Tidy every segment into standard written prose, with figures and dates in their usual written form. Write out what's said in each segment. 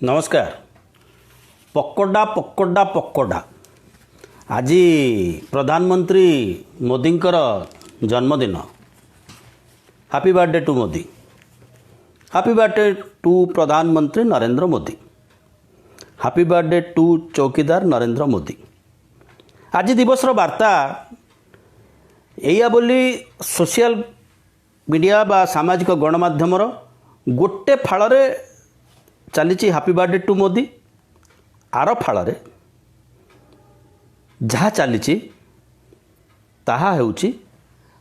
नमस्कार। पकोड़ा पकोड़ा पकोड़ा आज प्रधानमंत्री मोदींकर जन्मदिन। Happy birthday to Modi. Happy birthday to Pradhanmantri Narendra Modi. Happy birthday to chowkidar Narendra Modi. आज दिवस वार्ता एया बोली सोशल मीडिया बा सामाजिक गणमाध्यम गोटे फाड़ चली हैप्पी बर्थडे टू मोदी। आर फाड़ जहाँ चली ताहा हेउची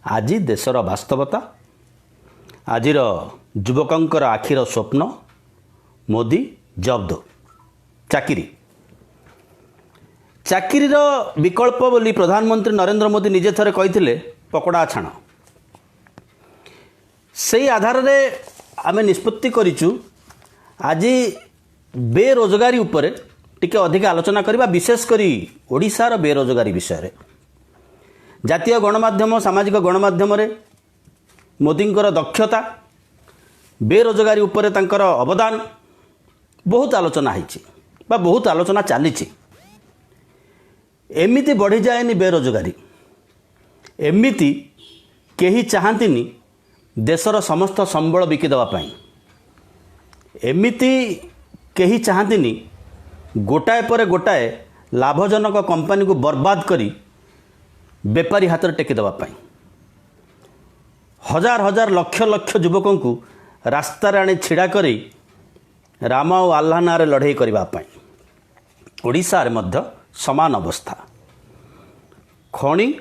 आज देशर वास्तवता। आजिर युवकंकर आखिर स्वप्न मोदी जब्द चाकरी चाकरीर विकल्प बोली प्रधानमंत्री नरेंद्र मोदी निजे थरे कही पकोड़ा छाण। से आधार रे आमे निष्पत्ति करिचु आज बेरोजगारी उपर टिके अधिक आलोचना करबा, विशेष करी ओडिशार बेरोजगारी विषय। जातीय गणमाध्यम सामाजिक गणमाध्यम रे मोदींकर दक्षता बेरोजगारी उपर तांकर अवदान बहुत आलोचना होइछि बा बहुत आलोचना चलीछि। एमिति बढ़ी जाएनी बेरोजगारी, एमिति केही चाहंतिनी देशर समस्त संबल बिकी देवा पाई, एमिति केही चाहंतिनी गोटाए पर गोटाए लाभजनक कंपनी को बर्बाद करी बेपारी हाथ में टेकी देवा पाई, हजार हजार लक्ष लक्ष युवकों को रास्तार आनी छिड़ा करी राम और आल्हा नारे लड़ाई करबा पाई। ओडिशा रे मध्य समान अवस्था। खणी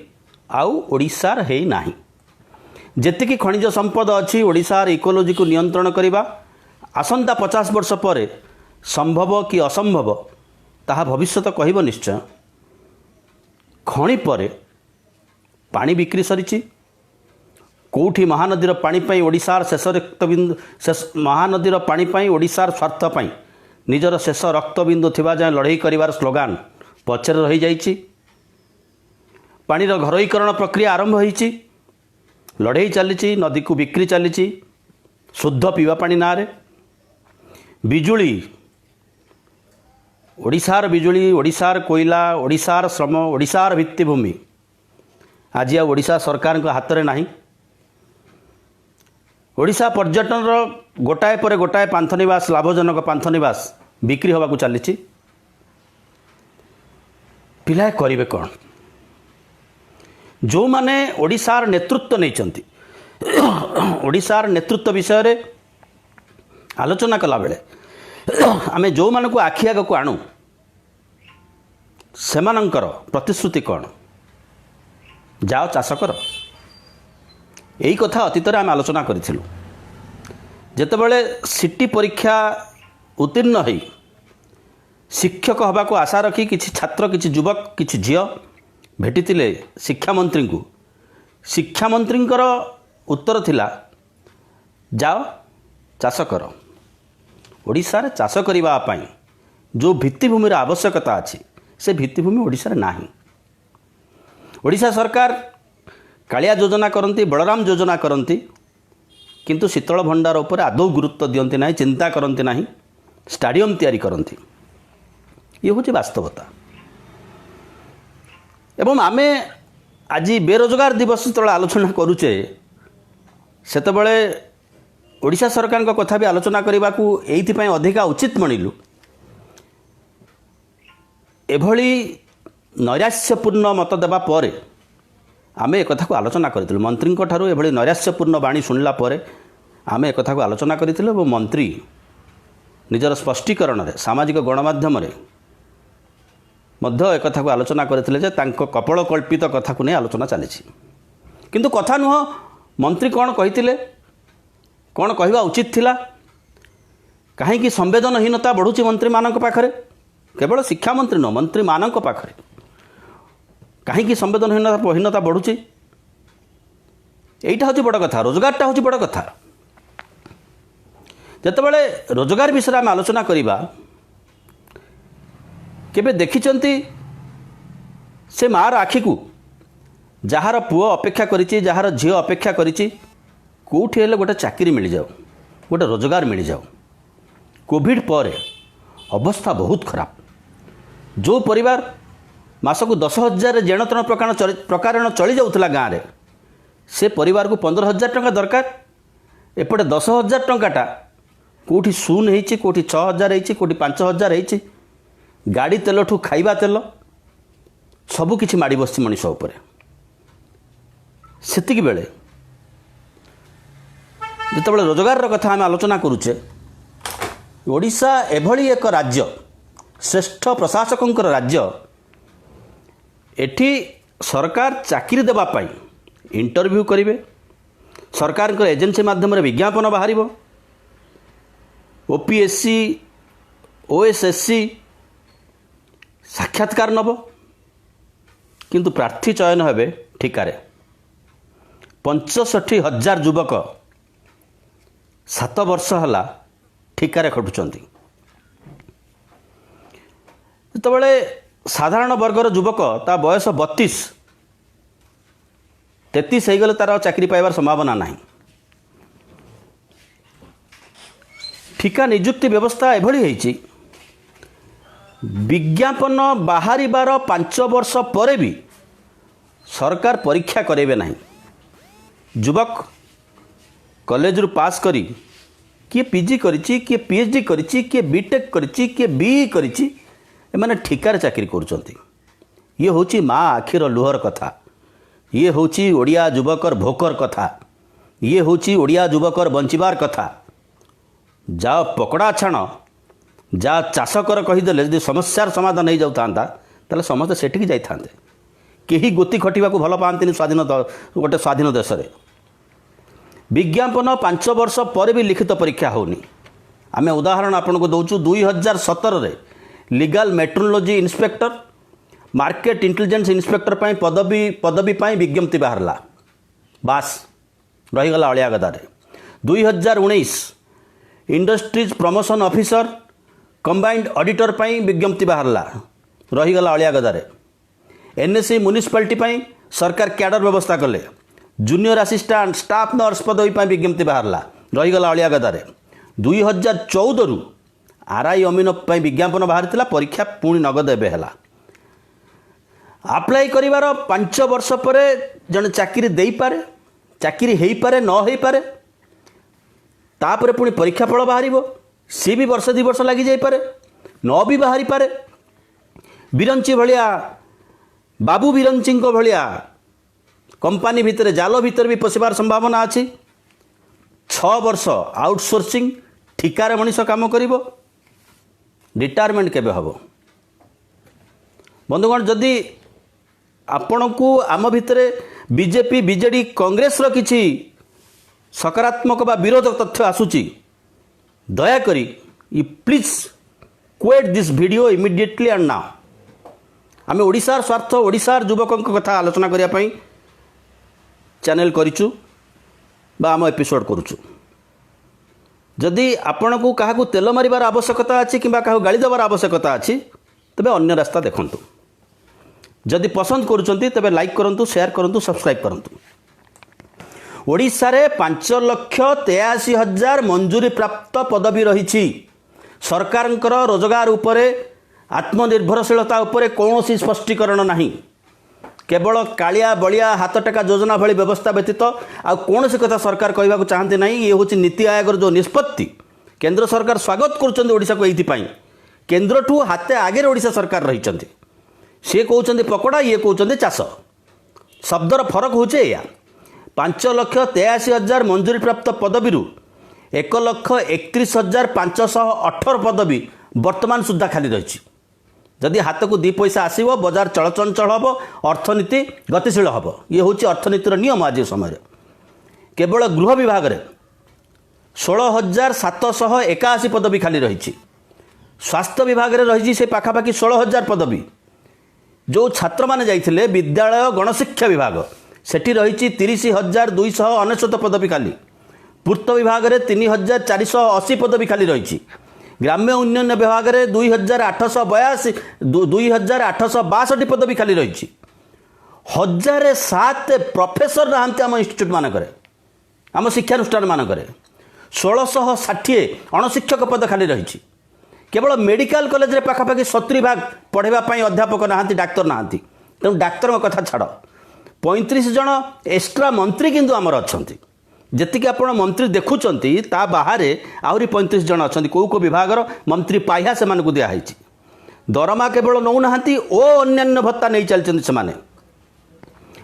आउ ओडिशार हेई नाही। जेतिकी खनिज संपद अच्छी ओडिशार इकोलोजी को नियंत्रण करबा आसंता 50 वर्ष पर संभव कि असंभव ताहा भविष्यत कहब निश्चय। खणी पर पानी बिक्री सरी कौटी महानदीर पानी पाई ओडिशार शेष रक्तबिंदु महानदीर पानी पाई ओडिशार स्वार्थ पाई निजर शेष रक्तबिंदु थिबा जाय लड़ाई करिवार स्लोगान पछर रही जाइछि। पानीर घरोईकरण प्रक्रिया आरंभ होइछि, लड़ाई चली, नदी को बिक्री चली शुद्ध पीवा पानी नारे। बिजुली ओडिशार बिजुली, ओडिशार कोयला, ओडिशार श्रम, ओडिशार भित्तिभूमि आज आ ओडिशा सरकार हाथ में नहीं। ओडिशा पर्यटन गोटाए पर गोटाए पांथनिवास लाभजनक पांथनिवास बिक्री होगा चली। पिलाए करिवे कौन? जो माने ओडिशार नेतृत्व नहीं ओडिशार नेतृत्व विषय रे आलोचना कला बेले आमे जो मानक आखि आग को आणु सेमानंकर प्रतिश्रुति कौन? जाओ चाष कर। यही कथा अतीत आम आलोचना करूँ जेतेबेले सिटी परीक्षा उत्तीर्ण हो शिक्षक हवा को आशा रखी किसी छात्र किसी युवक किसी झील भेटी शिक्षा मंत्री को। शिक्षा मंत्री उत्तर थिला जाओ चाष कर। ओडिशा रे चाष करिबा पाई जो भित्तिभूमिर आवश्यकता अच्छी से भित्तिभूमि ओडिशा रे नाही। ओडिशा सरकार कालिया योजना करती, बलराम योजना करती, किंतु शीतल भंडार उपर आदौ गुरुत्व दियंती नाही, चिंता करती नाही, स्टाडियम तैयारी करती। ये हूँ वास्तवता। एवं आमे आज बेरोजगार दिवस जो आलोचना करुचे सेतबेले ओडिशा सरकार को कथा भी आलोचना करने को एइथिपाई अधिका उचित मणिलु। एभली नैराश्यपूर्ण मत देवा पर आमे एक कथा को आलोचना करूँ। मंत्री ठारू एभली नैराश्यपूर्ण बाणी शुणिला पर आमे एक कथा को आलोचना करूँ। मंत्री निजर स्पष्टीकरण रे सामाजिक गणमाध्यम रे मध्य एक कथा को आलोचना करथिले जे तांको कपड़ कल्पित कथा को नहीं आलोचना चली। किंतु कथा नुह मंत्री कौन कहिथिले, कौन कहवा उचित थिला, कहीं संवेदनहीनता बढ़ुची मंत्री मानक पाखरे। केवल शिक्षा मंत्री नुह मंत्री मानक पाखरे कहीं संवेदनहीनता बढ़ुची। एइटा हूँ बड़ कथा। रोजगारटा हूँ बड़ कथा। जेतेबेले रोजगार विषय आम आलोचना करिबा केबे देखिचंती से मार आखि को जार पुओ अपेक्षा करिछि, जार झील अपेक्षा करिछि कोठी हेले गोटे चाकरी मिल जाओ, गोटे रोजगार मिल जाओ। कोविड पर अवस्था बहुत खराब। जो परिवार मासक 10,000 जेणतण प्रकारण चली जाऊला गाँव में से परिवार को 15,000 टंका दरकार। एपटे 10,000 टंकाटा कौटी शून होती कौटी 6,000 होती कौटी 5,000 होती। गाड़ी तेल ठू खाइबा तेल सबकि माड़ी बस मनीष उपर। सेतिक बेले जितेबाला रोजगार कथा आम आलोचना करुचे ओडिशा एभली एक राज्य श्रेष्ठ प्रशासकों राज्य। एठी सरकार चाकरी देवाई इंटरव्यू करेंगे, सरकार एजेंसी माध्यम विज्ञापन बाहर, ओपीएससी ओएसएससी साक्षात्कार नब, किंतु प्रार्थी चयन हेबे ठिकारे। 65,000 युवक 7 वर्ष है ठिकारे खटुंट। जितेबाला साधारण वर्गर युवक ता बयस 32-33 हो गले तार चाकरी पाइबार संभावना नहीं। ठिका नियुक्ति व्यवस्था एभली होईची विज्ञापन बाहर 5 वर्ष पर भी सरकार परीक्षा करेबे नहीं। युवक कॉलेज रू पास करी किए पीजी करिछि किए पीएचडी करिछि किए बीटेक करिछि किए बीई करिछि एमाने ठिकार चाकरी करुचंती। ये होची माँ आखिर लुहर कथा, ये होची ओडिया युवकर भोकर कथा, ये होची ओडिया युवकर बंचिबार कथा। जा पकड़ा छाण जा चाष कर कहीदेले यदि समस्यार समाधान हो जाता ताले समस्ते सेठिकी जाइथांते। केही गोती खटिबा को भल पाआंतिनी स्वाधीन गोटे स्वाधीन देश रे। विज्ञापन 5 वर्ष पर भी लिखित परीक्षा होनी। आमे उदाहरण आपको दौचु 2017 रे legal metrology inspector market intelligence inspector पाई पदवी पाई विज्ञप्ति बाहरला, बास रहीगला अलिया गदारे। 2019 industries promotion officer combined auditor पाई विज्ञप्ति बाहरला, रहीगला अलिया गदारे। एनएससी म्युनिसिपालिटी पाई सरकार कैडर व्यवस्था कले, जूनियर असिस्टेंट स्टाफ नर्स पदवी पाई विज्ञप्ति बाहरला, रहीगला अलिया गदारे। 2014 रु आरआई अमीन पाई विज्ञापन बाहर परीक्षा पुणी नगद एबे हला। अप्लाई करिवार 5 वर्ष पर जन चाकरी दे पारे, चाकरी हो पारे न हो पारे, तापर पुणी परीक्षा फल बाहर सी भी वर्ष 2 वर्ष लगी जाई पारे, न भी बाहरी पारे। बिरंची भलिया बाबू बिरंची भलिया कंपानी भितर जाल भितर भी पशिबार संभावना अच्छी। 6 वर्ष आउटसोर्सिंग ठिकार मनीष काम करिवो, रिटायरमेंट केबे हबो। बंधुगण जदि आपण को आम भितर बीजेपी बीजेडी कांग्रेस रो किछि सकारात्मक बा विरोध तथ्य आसुची, दयाकरी you please quit this video immediately and now. आम ओडिशार स्वार्थ ओडिशार युवकों कथा आलोचना करिया पई चैनल करिचु बा आम एपिसोड करुचु। जदि आपण को क्या तेल मारिबार आवश्यकता अच्छी कि गाड़ी देवार आवश्यकता अच्छी तेबे अन्य रास्ता देखंतु। जदि पसंद करुचंती तेबे लाइक करंतु, शेयर करंतु, सब्सक्राइब करंतु। ओडिशा रे 5,83,000 मंजूरी प्राप्त पदवी रही। सरकारंकर रोजगार उपरे आत्मनिर्भरशीलता उपरे कौनसी स्पष्टीकरण नहीं। केवल कालिया बलिया हाथ टेका योजना भली व्यवस्था व्यतीत आ कौन कथा सरकार कहवाक चाहते नहीं। ये हूँ नीति आयोग जो निष्पत्ति केंद्र सरकार स्वागत करुँचा को ये केन्द्र ठू हाथे आगे ओडिशा सरकार रही। सी कहते पकड़ा, ये कहते चाष। शब्दर फरक हो 5,83,000 मंजूरी प्राप्त पदवी 1,31,518 पदवी वर्तमान सुधा खाली रही। जदि हाथ को 2 पैसा आसो बजार चलचंचल हम, अर्थनीति गतिशील हम। ये हूँ अर्थनीतिर नियम। आज समय केवल गृह विभाग में 16,781 पदवी खाली रही। स्वास्थ्य विभाग में रही से पाखापाखि 16,000 पदवी। जो छात्र मैंने जाइए विद्यालय गणशिक्षा विभाग सेठी रही 30,299 पदवी खाली। पूर्त विभाग में 3,480 पदवी खाली रही। ग्राम्य उन्नयन विभाग में 2,862 पदवी खाली रही। 1,007 प्रोफेसर नहांती आम इन्स्टिट्यूट मानक आम शिक्षानुष्ठान मानक 1,660 अणशिक्षक पद खाली रही। केवल मेडिकल कॉलेज रे पाखापाखि 70 भाग पढ़ाई अध्यापक नहांती डाक्तर नहांती तेणु डाक्तर कथा छाड़ 35 जन एक्स्ट्रा मंत्री किंतु आमर अच्छा जी आप मंत्री देखुंट ता बाहर आहरी 35 जन अच्छा कौ विभाग मंत्री पाह्या से दिखाई दरमा केवल नौना और अन्य भत्ता नहीं चलते से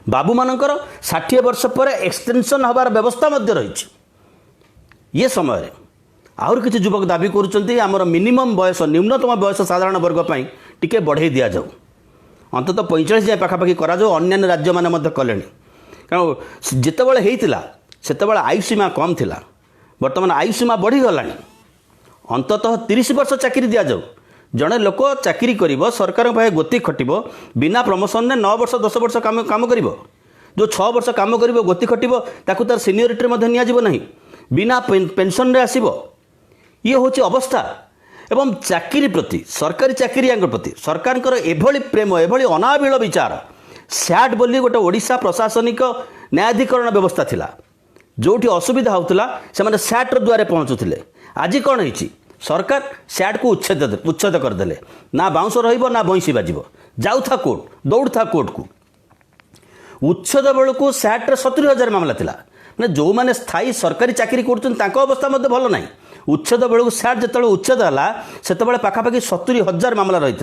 बाबू मानकर 60 वर्ष पर एक्सटेंशन हबार व्यवस्था रही ये समय आहुरी किसी युवक दाबी कर मिनिमम बयस न्यूनतम बयस साधारण वर्ग पर टिके बढ़े दि जाऊ अंतत 45 जाए पाखापाखि करा अन्य राज्य मैंने कले कारण जितेबाला होता से आयु सीमा कम थिला बर्तमान आयु सीमा बढ़ीगला अंततः 30 वर्ष चाकरी दि जाऊ जड़े लोक चाकरी कर सरकार पाखे गोती खटब बिना प्रमोशन ने 9 वर्ष 10 वर्ष काम कर जो 6 वर्ष काम कर गोती खटब ताकू तार सीनियरिटी निना बिना पेंशन रे आसीबो ये हूँ अवस्था एवं चाकरी प्रति सरकारी चाकरी प्रति सरकार एभली प्रेम एभली अनाबिल विचार सैट बोली गोटे ओडिशा प्रशासनिक न्यायाधिकरण व्यवस्था थिला जोठी असुविधा होता से सैट्र द्वारे पहुँचुले आज कौन है सरकार सैट को उच्छेद करदे ना बाउंस रहा बंशी बाजिब जाऊ था कोर्ट दौड़ था कोर्ट को उच्छेद बेलू सैट्रे 70,000 मामला थिला मैंने जो मैंने स्थायी सरकारी चाकरी कर अवस्था भल ना उच्छेद बेलू सैट जो उच्छेद है से पाखापाखि 70,000 मामला रही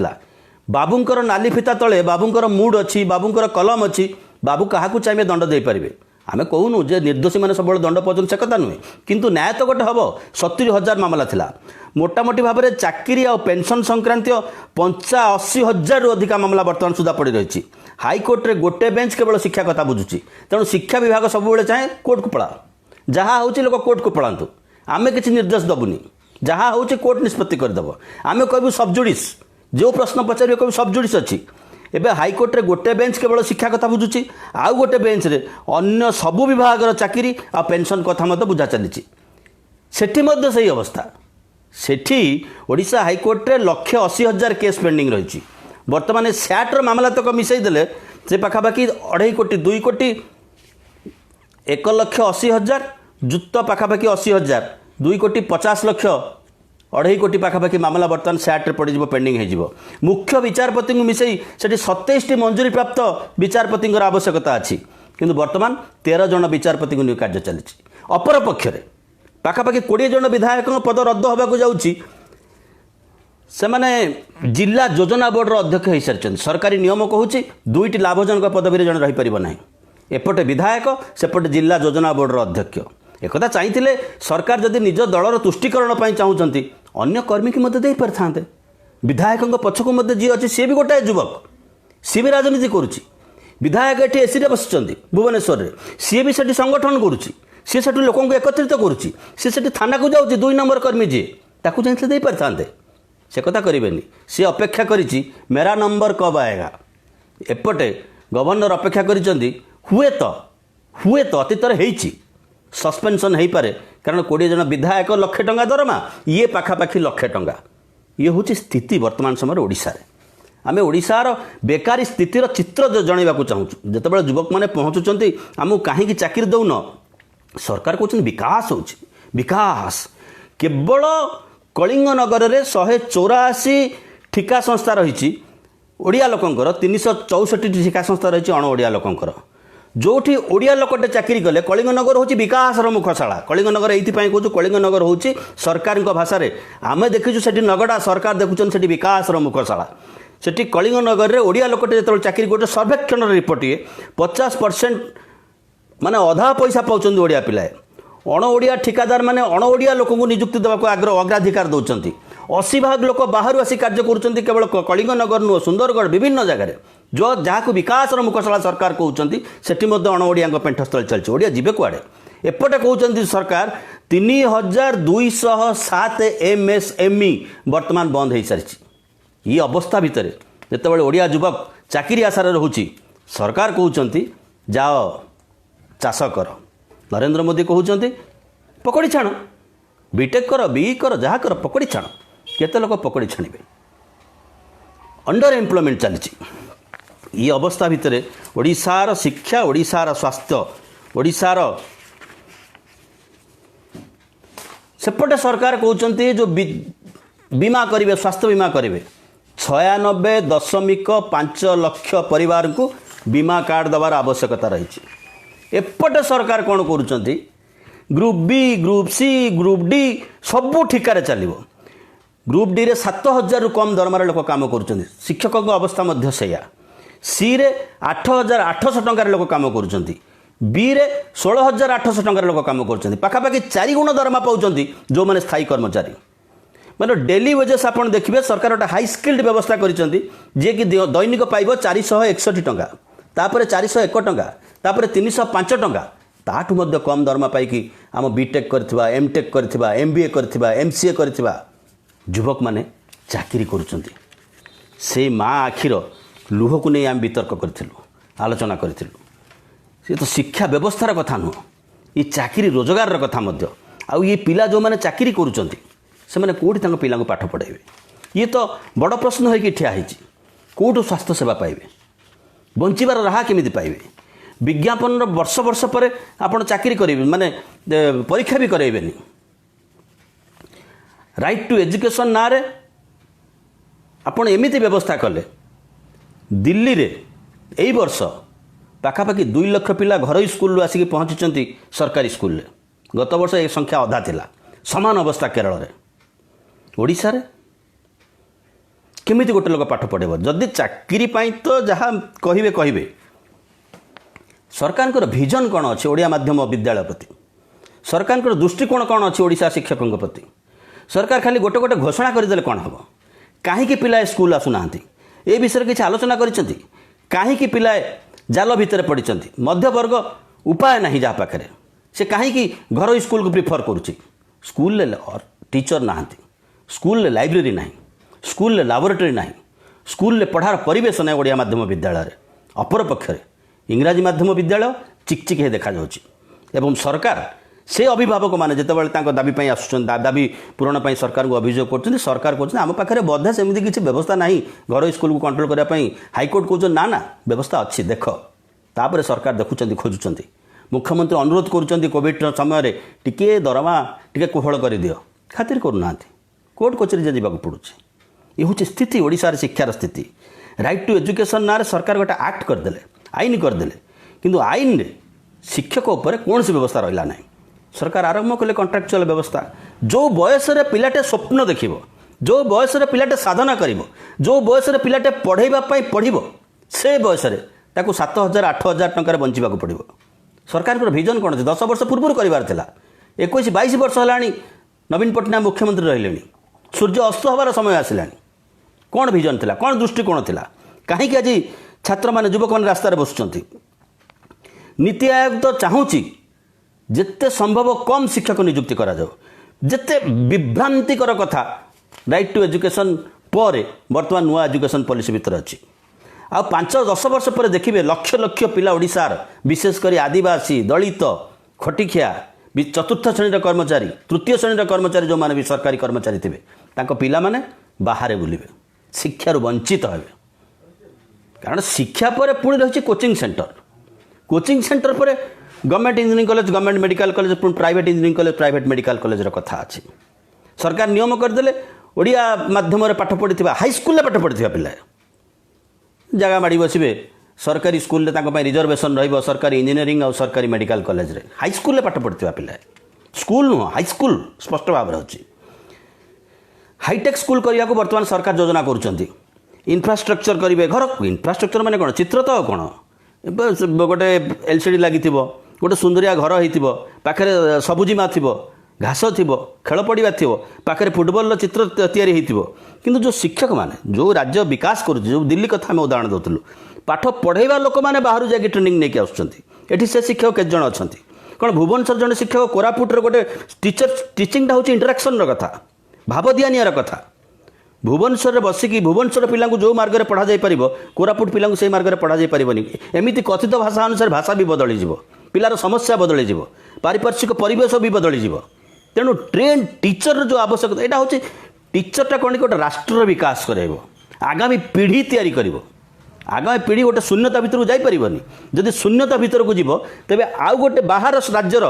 बाबूंकर नाली फिता तले बाबूंकर मूड अच्छी बाबूंकर कलम अच्छी बाबू क्या चाहिए दंड दे पारे आमे कहूनु जे निर्दोषी मैंने सब दंड पाचन से कथा नुहे किंतु न्याय तो गोटे हम 70,000 मामला थिला मोटामोटी भाव में चाकरी आ पेंशन संक्रांत 85,000 अधिका मामला बर्तमान सुधा पड़ रही हाईकोर्ट रे गोटे बेंच केवल शिक्षा कथा बुझुची तेणु शिक्षा विभाग सब चाहे कोर्ट को पड़ा जहाँ हूँ लोक कोर्ट को पलांतु आमे किसी निर्देश दबुनी जहाँ हूँ कोर्ट निष्पत्ति करदेव आमे कहूँ सबजुडिस जो प्रश्न पचारे कहूँ सबजुडिस अच्छी एबे हाईकोर्ट रे गोटे बेंच केवल शिक्षा कथा बुझुची आउ गोटे बेंच रे अन्य सबु विभाग चाकरी आ पेंशन कथा मत बुझा चली सेठी मध्य सही अवस्था सेठी ओडिशा हाईकोर्ट रे 1,80,000 केस पेंडिंग रही बर्तमान सैट्र मामला तक मिसई देले से पाखापाखि 2.5 कोटी 2 कोटी 1,80,000 जुत पाखापाखि 80,000 2 कोटी 50 लक्ष 2.5 कोटी पाखापाखि मामला बर्तमान सैट्रे पड़ पेंडिंग हो मुख्य विचारपति को मिसई से 27टी मंजूरी प्राप्त विचारपति आवश्यकता अच्छी किंतु बर्तमान 13 जन विचारपति को कार्य चली अपर पक्ष पाखापाखि 20 जन विधायक पद रद्द होगा जाऊँगी से माने जिला योजना बोर्ड अध्यक्ष हो सारी सरकारी नियम कहूँ 2टी लाभजनक पदवी जन रहीपर ना एपटे विधायक सेपटे जिला योजना बोर्ड अध्यक्ष एक चाहिए सरकार जदि निज दलर तुष्टिकरण चाहूँगी अन्य कर्मी की मत दे पारे विधायक पछक मत जी अच्छी सी भी गोटाए युवक सी भी राजनीति करुच्ची विधायक ये एसी बस भुवनेश्वर में सी भी से संगठन करुच्ची सी से लोक एकत्रित करुच्ची सी से थाना को जाऊँगी 2 नंबर कर्मी जी ताकू चाहिए दे पारे से कथा करेनि सी अपेक्षा करिछि मेरा नंबर कब आएगा एपटे गवर्नर अपेक्षा करिसेंती हुए तो अतीत होईछि सस्पेंशन हो पारे कारण 20 जन विधायक लाख टंका दरमा ये पाखापाखि लाख टंका ये हूँ स्थिति वर्तमान समय ओडिशा आम ओडिशार बेकारी स्थितिर चित्र जनवाक चाहूँ जितेबाला युवक मैंने पहुँचुंट आमको कहीं चाकरी दौन सरकार कहते विकास हो विकास केवल कलिंग नगर में 184 ठिका संस्था रही ओडिया लोकंकर 364 ठिका संस्था रही अण ओडिया लोकंकर जोठी ओडिया लोकटे चाकरी कले कलिंग नगर हूँ विकासर मुखशाला कलिंग नगर ये कहूँ कलिंग नगर हूँ सरकार भाषा आम देखीचु से नगड़ा सरकार देखुं से विकासर मुखशाला से कलिंग नगर में ओडिया लोकटे जो चाकरी गोटे सर्वेक्षण रिपोर्ट ये 50% माने अधा पैसा पाँच ओडिया पिलाए अण ओडिया ठिकादार मैंने अण ओडिया लोक नियुक्ति देवाक अग्राधिकार दौरान 80 भाग लोक बाहर आसी कार्य करुँच केवल कलिंग नगर नुह सुंदरगढ़ विभिन्न जगह जो जहाँ विकासर मुखशाला सरकार कहते सेठी अण ओडिया पेंठस्थल चलती ओडिया जीवे कुआड़े एपटे कहते सरकार 3,207 MSME वर्तमान बंद हो सारी ये अवस्था भितर जितेबाला ओडिया युवक चाकरी आशार रोचे सरकार कहते जाओ चाष कर नरेंद्र मोदी कहते पकड़ी छाण बीटेक कर बीई कर जहाँ कर पकड़ी छाण केते लोक पकड़ी छाणिबे अंडर एम्प्लॉयमेंट चली ये अवस्था भितर ओडिशार शिक्षा ओडिशार स्वास्थ्य ओडिशार सेपटे सरकार कहते जो बीमा करेंगे स्वास्थ्य बीमा करेंगे 96.5 लाख परिवार को बीमा कार्ड दबार आवश्यकता रही। एपटे सरकार कौन करुँच group B group C group D सबू ठिकार चलो। ग्रुप डी रे 7,000 कम दरमार लोक काम कर शिक्षकों अवस्था से सी रे 8,800 टंकार लोक काम कर बी रे 16,800 टंकार लोक काम कर पाखापाखि 4 गुण दरमा पाँच जो मैंने स्थायी कर्मचारी मतलब डेली वेजेस आप देखिए सरकार गोटे हाई स्किल्ड व्यवस्था कर जी कि दैनिक पाइब 461 टंका तापर 401 टंका तापर 305 टंका ताठू मध्य कम दरमा पाई आम बीटेक करथिबा एमटेक करथिबा एमबीए करथिबा एमसीए करथिबा युवक माने चाकरी करुचंती। से माँ आखिर लुह को नहीं आम वितर्क करूँ आलोचना करूँ सी तो शिक्षा व्यवस्थार कथा नुह ये चाकरी रोजगार कथा मध्य आउ ये पिला जो मैंने चाकरी करुचंती से मैंने कौटी पिला पाठ पढ़ाइबे ये तो बड़ प्रश्न होगी ठिया होती कौटू स्वास्थ्य सेवा पाइबे बंचार राह केमी पाइबे विज्ञापन वर्ष वर्ष पर आप चाकरी करेंगे माने परीक्षा भी करेंगे राइट टू एजुकेशन ना रे आपण एमिति व्यवस्था कले दिल्ली रे एई वर्ष पाखापाखि 2 लाख पिला घर स्कूल आसिक पहुँची सरकारी स्कूल रे गत वर्ष ए संख्या अधा थिला समान अवस्था केरल रे ओडिशा रे केमिति गोटे लोक पाठ पढ़ेब जदि चाकरी पाई तो जहाँ कहे सरकार भिजन कौन अच्छे ओडिया माध्यम विद्यालय प्रति सरकार दृष्टिकोण कौन अच्छे ओडिशा शिक्षकों प्रति सरकार खाली गोटे गोटे घोषणा करदे कौन हम कहीं पिला स्कूल आसुना ए विषय किसी आलोचना करिसेंती कहीं पिला जाल भितर पड़ी मध्यवर्ग उपाय ना जहाँ पाखे से कहीं घर स्कूल को प्रिफर करुच्ची स्कूल टीचर ना स्कूल लाइब्रेरी ना स्कूल लैबोरेटरी ना स्कूल पढ़ार परिवेश ना ओडिया माध्यम विद्यालय अपर पक्षरे इंग्राजी माध्यम विद्यालय चिकचिक देखा एवं सरकार से अभिभावक मैंने जितेबाला दाबी दाबी पूरण सरकार को अभियोग कर सरकार कहते आम पाखे बोधे सेमती किसी व्यवस्था ना घर स्कूल को कंट्रोल करने हाइकोर्ट कहते ना ना व्यवस्था अच्छी देख तापर सरकार देखुं खोजुंट मुख्यमंत्री अनुरोध करुँच कोविड समय टिके दरमा टिके कोहल कर दियो खातिर करूना कोर्ट कचेरी जावाक पड़ू ये हूँ स्थिति ओडिशार शिक्षार स्थिति राइट टू एजुकेशन ना सरकार गोटे आक्ट करदे आईन करदे किंतु आईन रे शिक्षक उपर कौन सी व्यवस्था रहा ना सरकार आरंभ कले कॉन्ट्राक्चुअल व्यवस्था जो बयस पिलाटे स्वप्न देख जो बयस पिलाटे साधना कर जो बयस पिलाटे पढ़ाइबा पढ़ से बयस 7,000-8,000 टंकार बंचा पड़ो सरकार भिजन कौन अच्छे 10 वर्ष पूर्व कर 21-22 वर्ष है नवीन पट्टनायक मुख्यमंत्री रही सूर्य अस्त हबार समय आसला कौन भिजन थिला कौन दृष्टिकोण थिला कहीं आज छात्र मैंने युवक मैंने रास्तार बसुंच नीति आयोग तो चाहूँगी जिते संभव कम शिक्षक नियुक्ति करा जाओ जिते विभ्रांतिकर कथा राइट टू एजुकेशन पर बर्तमान नुआ एजुकेशन पॉलिसी भीतर अच्छी आ 5-10 वर्ष पर देखिए लक्ष लक्ष पिला ओडिशार विशेषकर आदिवासी दलित खटिखिया चतुर्थ श्रेणी कर्मचारी तृतीय श्रेणी कर्मचारी जो मैंने भी सरकारी कर्मचारी थे पिला माने बाहर बुलिबे शिक्षार वंचित हे कारण शिक्षा पर पुणी रही कोचिंग सेंटर पर government engineering college government medical college पुणी private engineering college private medical college कथा अच्छी सरकार नियम करदे ओडिया माध्यम पाठ पढ़ी हाईस्कल पाठ पढ़ी पिला जगह माड़ी बसवे सरकारी स्कूल रिजर्वेशन रही सरकारी इंजीनियरिंग और सरकारी मेडिकल कॉलेज रे हाईस्कल पाठ पढ़ी पिला स्कूल नुह हाईस्कल स्पष्ट भाव अच्छी हाईटेक स्कूल करने को बर्तमान सरकार योजना करुँच इन्फ्रास्ट्रक्चर करेंगे घर इन्फ्रास्ट्रक्चर माने कौन चित्र तो कौन गोटे एलसीडी लगी गोटे सुंदरिया घर हो पाखे सबुजिमा थी घास थी खेल पड़ा थी पाखे फुटबॉल चित्र तैयारी किंतु जो शिक्षक माने जो राज्य विकास कर दिल्ली कथा आम उदाहरण दूलु पाठ पढ़ेवा लोक मैंने बाहर जाकि ट्रेनिंग नहीं आसुँच से शिक्षक केत जन अच्छा कौन भुवनेश्वर जन शिक्षक कोरापुट गोटे टीचिंगटा हूँ इंटराक्शन कथा भाव दियानियार कथा भुवनेश्वर बसिकी भुवनेश्वर पिला जो मार्ग में पढ़ा जापर कोरापुट पिला से मार्ग में पढ़ा जापरनी एमती कथित भाषा अनुसार भाषा भी बदल पिलार समस्या बदल पारिपार्श्विक परिवेश भी बदल तेणु ट्रेन टीचर जो आवश्यकता यहाँ हूँ टीचरटा कौन गोटे राष्ट्र विकास कर आगामी पीढ़ी तैयारी कर आगामी पीढ़ी गोटे शून्यता भीतर को जापरनी जदि शून्यता भीतर को जीव तेरे आउ गोटे बाहर राज्यर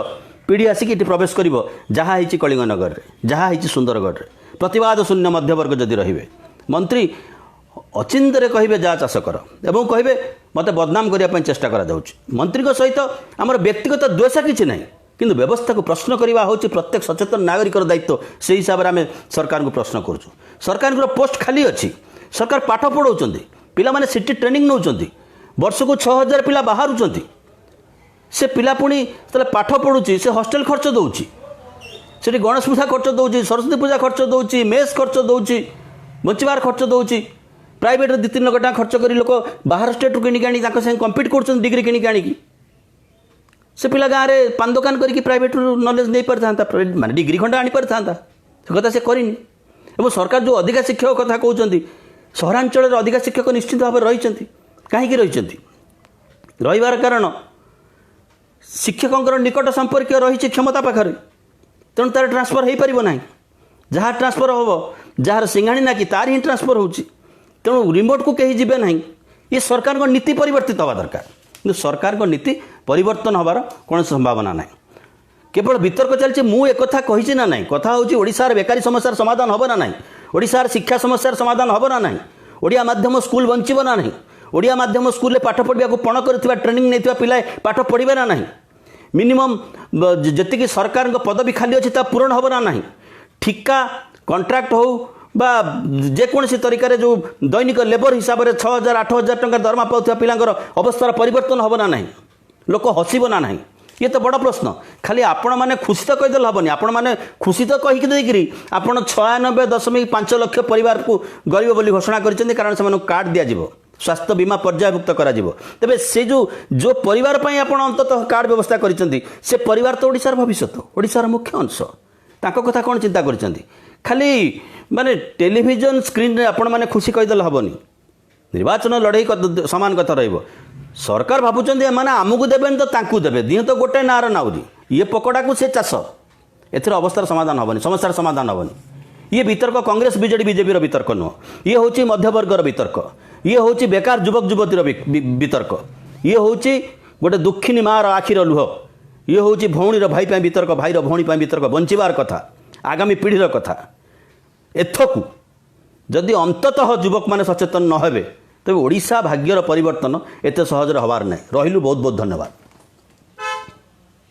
पीढ़ी आसिक प्रवेश कर जहाँ कलिंगनगर जहाँ सुंदरगढ़ प्रतिवाद शून्य मध्यवर्ग जदि रहिबे मंत्री अचिंतरे कहिबे जा चाष कर एवं कहिबे मते बदनाम करने चेष्टा करा जाउछि मंत्री को सहित आमर व्यक्तिगत द्वेष किछि नहीं किंतु व्यवस्था को प्रश्न करवा होछि प्रत्येक सचेतन नागरिक दायित्व से हिसाब से आम सरकार को प्रश्न करूँ सरकार पोस्ट खाली अच्छी सरकार पाठ पढ़ाऊँ पिला माने सिटी ट्रेनिंग नौकरी वर्ष को 6000 पिला बाहर से पिला पुणी पाठ पढ़ुची से हॉस्टेल खर्च दौची से गणेश पूजा खर्च दौची सरस्वती पूजा खर्च दौची मेस खर्च दौची बचार खर्च दौची प्राइवेट 2-3 लाख टका खर्च कर लोक बाहर स्टेट किणिक आनी कम्पिट कर डिग्री किणिक आनिकी से पिला गाँव में पान दुकान करके प्राइवेट नॉलेज नहीं पारि था माने डिग्री खंडा आनी पारि था से कथा से करनी एवं सरकार जो अधिका शिक्षक कथा कहते सहरांचल अधिका शिक्षक निश्चित भाव रही कहीं रही कारण शिक्षकों निकट संपर्क रही क्षमता पाखे तेणु तार ट्रांसफर हो पार ना जहाँ ट्रांसफर हम जार सिंघाणी ना कि तार ही ट्रांसफर हो तेणु रिमोट को कहीं जीवे ना ये सरकार को नीति परिवर्तित हवा दरकार कि सरकार को नीति परिवर्तन हबार कौन संभावना ना केवल वितर्क चलती मु एक कथा कही ना ना कथा हूँ ओडिशार बेकारी समस्यार समाधान हम ना ना ओडिशार शिक्षा समस्यार समाधान हम ना ना ओडिया माध्यम स्कूल बंचब ना ना ओडिया माध्यम स्कूल पाठ पढ़ा पण कर ट्रेनिंग नहीं पिला पाठ पढ़े ना ना मिनिमम जी सरकार पदवी खाली अच्छी पूरण हम ना ना ठिका कंट्राक्ट हो बा जेकोसी तरीके जो दैनिक लेबर हिसाब से 6000-8000 टंका दरमा पाउथिबा पिलांकर अवस्थार परिवर्तन हम ना ना लोक हसब ना ना ये तो बड़ प्रश्न खाली आपण मैंने खुशी तो कहीदेल हेनी आपण मैंने खुशी तो कहीकि देकरी आपण 96.5 लाख परिवार को गरीब बोली घोषणा कर कारण से कार्ड दिज्व स्वास्थ्य बीमा पर्यायभुक्त करा तेबे से जो परिवार पर आप अंततः कार्ड व्यवस्था करिसेंती से परिवार तो ओडिशार भविष्य ओडिशार मुख्य अंश ताको कथा कौन चिंता करिसेंती खाली माने टेलीविजन स्क्रीन रे आपण माने खुशी कहीदेल हेनी निर्वाचन लड़ाई सामान कथा रहिबो सरकार भावुं मैंने आमको देवे तो ताकू देवे दिए तो गोटे नार नाउरी ये पकड़ा को से चाष एथर अवस्थार समाधान हेनी समस्यार समाधान हेनी ये वितर्क कांग्रेस बीजेडी बीजेपी वितर्क नुह ये हूँ मध्यवर्गर वितर्क ये हूँ बेकार युवक युवतीर वितर्क ये हूँ गोटे दुखिनी मार आखिर लुह ये हूँ भौणीर भाई वितर्क भाईर भौणी वितर्क बंचार कथा आगामी पीढ़ीर कथा एथकू जदि अंततः युवक मैंने सचेतन न हेबे तेज ओडिशा भाग्यर परिवर्तन एत सहज हबार ना रही बहुत बहुत धन्यवाद।